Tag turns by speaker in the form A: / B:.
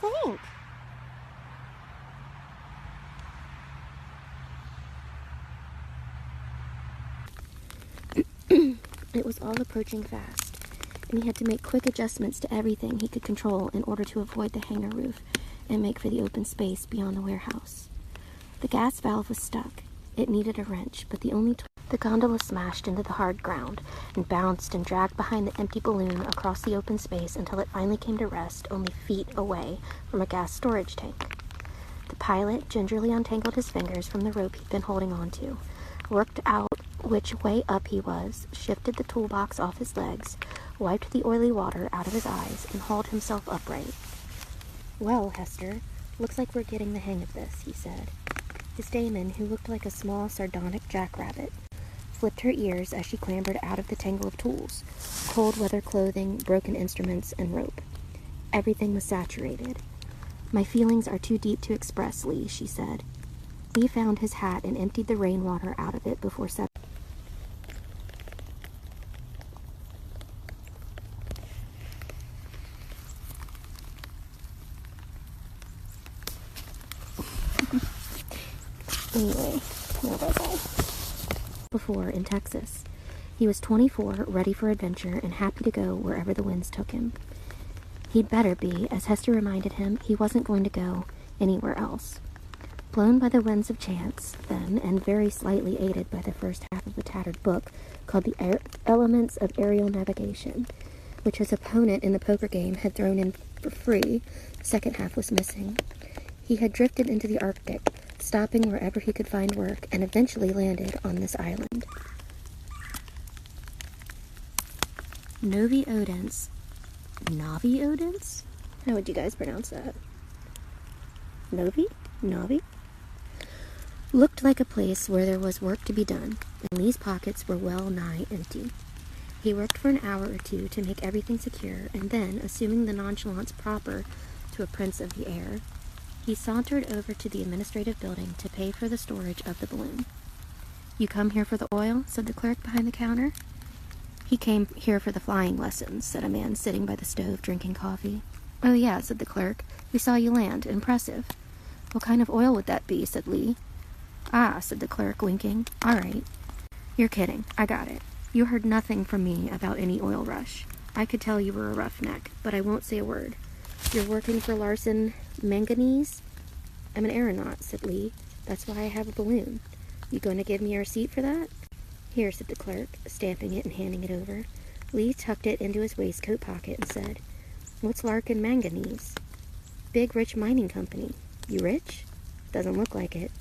A: think? It was all approaching fast, and he had to make quick adjustments to everything he could control in order to avoid the hangar roof and make for the open space beyond the warehouse. The gas valve was stuck. It needed a wrench, but the gondola smashed into the hard ground and bounced and dragged behind the empty balloon across the open space until it finally came to rest only feet away from a gas storage tank. The pilot gingerly untangled his fingers from the rope he'd been holding onto, worked out which way up he was, shifted the toolbox off his legs, wiped the oily water out of his eyes, and hauled himself upright. "Well, Hester, looks like we're getting the hang of this," he said. His daemon, who looked like a small sardonic jackrabbit, flipped her ears as she clambered out of the tangle of tools, cold weather clothing, broken instruments, and rope. Everything was saturated. "My feelings are too deep to express, Lee," she said. Lee found his hat and emptied the rainwater out of it before settling. Anyway, where was I? Before in Texas. He was 24, ready for adventure, and happy to go wherever the winds took him. He'd better be, as Hester reminded him, he wasn't going to go anywhere else. Blown by the winds of chance, then, and very slightly aided by the first half of a tattered book called The Elements of Aerial Navigation, which his opponent in the poker game had thrown in for free, the second half was missing. He had drifted into the Arctic, stopping wherever he could find work, and eventually landed on this island. Novi Odens. Navi Odens? How would you guys pronounce that? Novi? Navi? Looked like a place where there was work to be done, and Lee's pockets were well nigh empty. He worked for an hour or two to make everything secure, and then, assuming the nonchalance proper to a prince of the air, he sauntered over to the administrative building to pay for the storage of the balloon. "You come here for the oil?" said the clerk behind the counter. "He came here for the flying lessons," said a man sitting by the stove drinking coffee. "Oh yeah," said the clerk. "We saw you land. Impressive." "What kind of oil would that be?" said Lee. "Ah," said the clerk, winking. "All right. You're kidding. I got it. You heard nothing from me about any oil rush. I could tell you were a roughneck, but I won't say a word. You're working for Larson Manganese?" "I'm an aeronaut," said Lee. "That's why I have a balloon. You going to give me a receipt for that?" "Here," said the clerk, stamping it and handing it over. Lee tucked it into his waistcoat pocket and said, "What's Larkin Manganese?" "Big rich mining company." "You rich?" "Doesn't look like it."